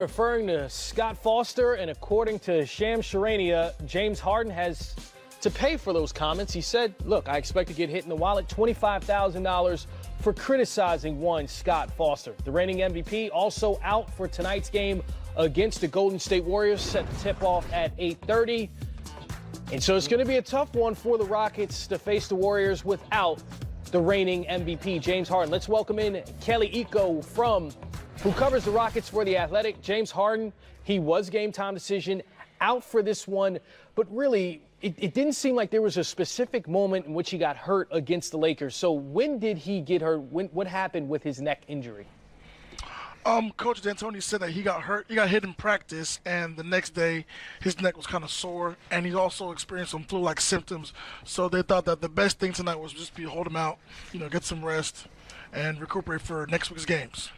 Referring to Scott Foster, and according to Shams Charania, James Harden has to pay for those comments. He said, look, I expect to get hit in the wallet, $25,000 for criticizing one Scott Foster. The reigning MVP also out for tonight's game against the Golden State Warriors, set to tip off at 8:30. And so it's going to be a tough one for the Rockets to face the Warriors without the reigning MVP, James Harden. Let's welcome in Kelly Iko who covers the Rockets for The Athletic. James Harden, he was game time decision, out for this one, but really it didn't seem like there was a specific moment in which he got hurt against the Lakers. So when did he get hurt? What happened with his neck injury? Coach D'Antoni said that he got hurt. He got hit in practice, and the next day his neck was kind of sore, and he also experienced some flu-like symptoms. So they thought that the best thing tonight was just hold him out, get some rest, and recuperate for next week's games.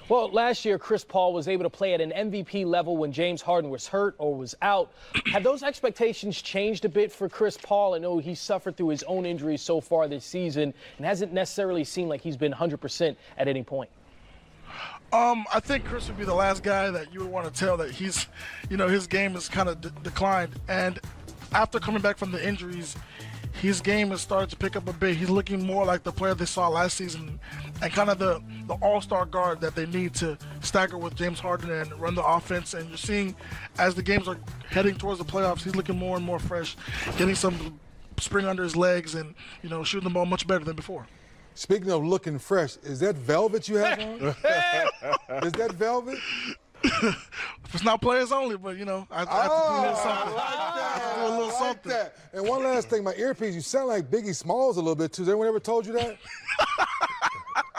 Well, last year, Chris Paul was able to play at an MVP level when James Harden was hurt or was out. Have those expectations changed a bit for Chris Paul? I know he suffered through his own injuries so far this season and hasn't necessarily seemed like he's been 100% at any point. I think Chris would be the last guy that you would want to tell that he's, his game has kind of declined. And after coming back from the injuries, his game has started to pick up a bit. He's looking more like the player they saw last season and kind of the all-star guard that they need to stagger with James Harden and run the offense. And you're seeing as the games are heading towards the playoffs, he's looking more and more fresh, getting some spring under his legs and, shooting the ball much better than before. Speaking of looking fresh, is that velvet you have on? Is that velvet? It's not players only, but, I have to do a little something. I like something. That. And one last thing, my earpiece, you sound like Biggie Smalls a little bit, too. Has anyone ever told you that?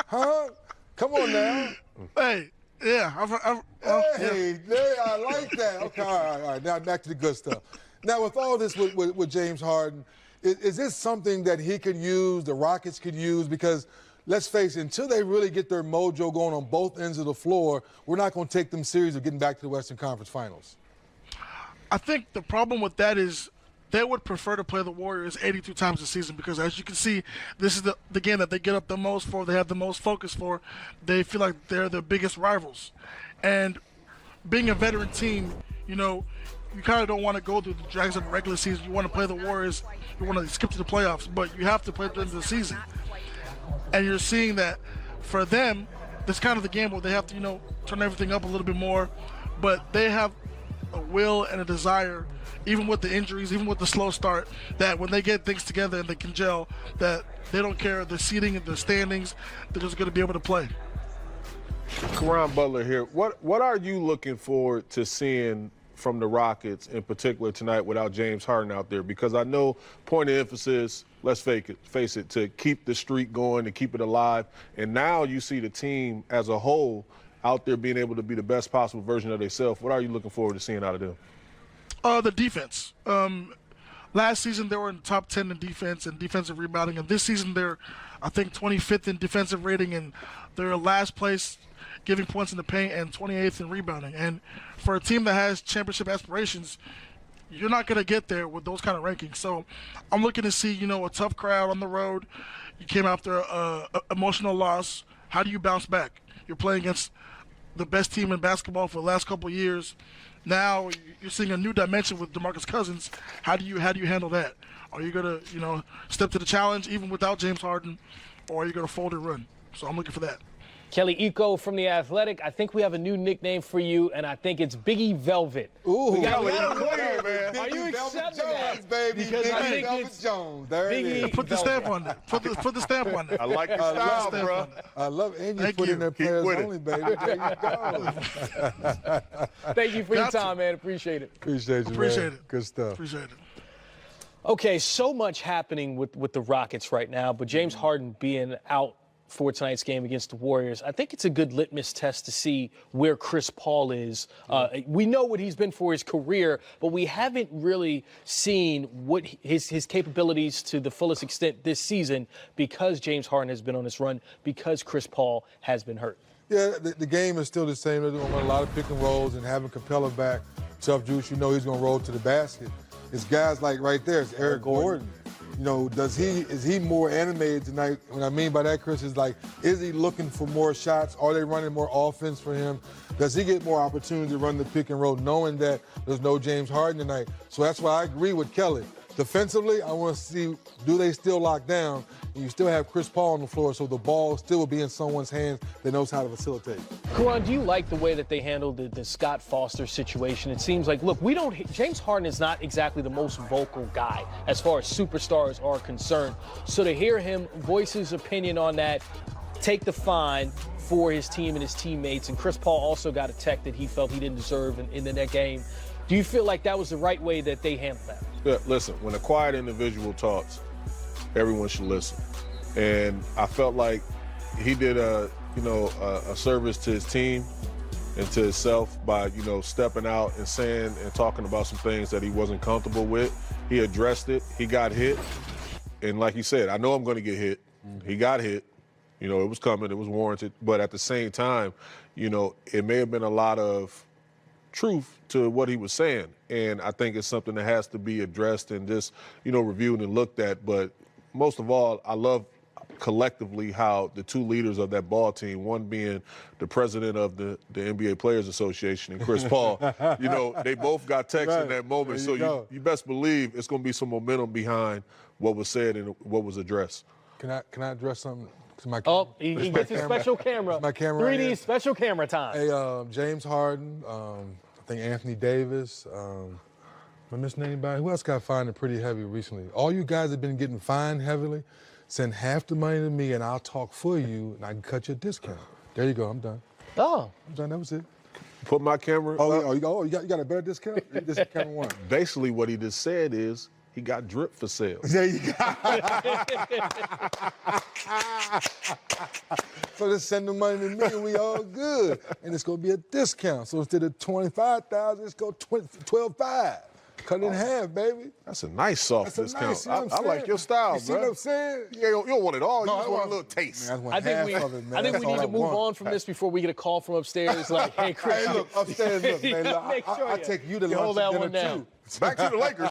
Huh? Come on now. Hey, yeah. Hey, I like that. Okay, all right. Now back to the good stuff. Now, with all this with James Harden, is this something that he could use, the Rockets could use? Because let's face it, until they really get their mojo going on both ends of the floor, we're not going to take them serious of getting back to the Western Conference Finals. I think the problem with that is they would prefer to play the Warriors 82 times a season because, as you can see, this is the game that they get up the most for, they have the most focus for. They feel like they're the biggest rivals. And being a veteran team, you kind of don't want to go through the drags of the regular season. You want to play the Warriors. You want to skip to the playoffs, but you have to play during the season. And you're seeing that for them, this kind of the game where they have to, turn everything up a little bit more. But they have a will and a desire, even with the injuries, even with the slow start, that when they get things together and they can gel, that they don't care the seating and the standings, they're just going to be able to play. Caron Butler here. What are you looking forward to seeing from the Rockets in particular tonight without James Harden out there? Because I know point of emphasis, let's face it, to keep the streak going and keep it alive. And now you see the team as a whole out there being able to be the best possible version of themselves. What are you looking forward to seeing out of them? The defense. Last season they were in the top 10 in defense and defensive rebounding, and this season they're, I think, 25th in defensive rating, and they're last place giving points in the paint and 28th in rebounding. And for a team that has championship aspirations, you're not going to get there with those kind of rankings. So I'm looking to see, a tough crowd on the road. You came after an emotional loss. How do you bounce back? You're playing against the best team in basketball for the last couple of years. Now you're seeing a new dimension with DeMarcus Cousins. How do you handle that? Are you going to, step to the challenge even without James Harden, or are you going to fold and run? So I'm looking for that. Kelly Iko from The Athletic. I think we have a new nickname for you, and I think it's Biggie Velvet. Ooh, we got man. Are you accepting that? Baby. Because Biggie I think Velvet it's Jones. There it is. Put the stamp on that. Put the stamp on that. I like your style, bro. I love it. And you Thank put you. in there Keep players with it. only, baby. There you go. Thank you for your Gotcha. time, man. Appreciate it. Appreciate you, Appreciate man. it. Good stuff. Appreciate it. Okay, so much happening with the Rockets right now, but James Harden being out for tonight's game against the Warriors, I think it's a good litmus test to see where Chris Paul is. We know what he's been for his career, but we haven't really seen what his capabilities to the fullest extent this season because James Harden has been on this run, because Chris Paul has been hurt. Yeah, the game is still the same. They're doing a lot of pick and rolls and having Capella back. Tough juice, he's going to roll to the basket. It's guys like right there. It's Eric Gordon. You know, is he more animated tonight? What I mean by that, Chris, is like, is he looking for more shots? Are they running more offense for him? Does he get more opportunity to run the pick and roll knowing that there's no James Harden tonight? So that's why I agree with Kelly. Defensively, I want to see, do they still lock down? And you still have Chris Paul on the floor, so the ball still will be in someone's hands that knows how to facilitate. Karan, do you like the way that they handled the Scott Foster situation? It seems like, look, James Harden is not exactly the most vocal guy as far as superstars are concerned. So to hear him voice his opinion on that, take the fine for his team and his teammates, and Chris Paul also got a tech that he felt he didn't deserve in the net game. Do you feel like that was the right way that they handled that? Yeah, listen, when a quiet individual talks, everyone should listen. And I felt like he did a service to his team and to himself by, stepping out and saying and talking about some things that he wasn't comfortable with. He addressed it. He got hit. And like he said, I know I'm going to get hit. He got hit. It was coming. It was warranted. But at the same time, it may have been a lot of truth to what he was saying. And I think it's something that has to be addressed and just, reviewed and looked at. But most of all, I love collectively how the two leaders of that ball team, one being the president of the NBA Players Association and Chris Paul, they both got texts in that moment. So you best believe it's going to be some momentum behind what was said and what was addressed. Can I address something? Oh, he gets his special camera. My camera. 3D special camera time. Hey, James Harden, I think Anthony Davis. Am I missing anybody? Who else got fined pretty heavy recently? All you guys have been getting fined heavily. Send half the money to me, and I'll talk for you, and I can cut you a discount. There you go. I'm done. Oh. I'm done. That was it. Put my camera up. You got a better discount? This is camera one. Basically, what he just said is he got drip for sale. There you go. So just send the money to me and we all good. And it's going to be a discount. So instead of $25,000, it's go $12,500. Cut it in half, baby. That's a nice soft discount. Nice, I like your style, you see bro. what I'm saying? Yeah, you don't want it all. You just want a little taste. Man, I think we need to move on from this before we get a call from upstairs like, hey, Chris. Hey, look, upstairs, look, man. Make sure I take you to lunch hold that and one dinner, down. too. Back to the Lakers.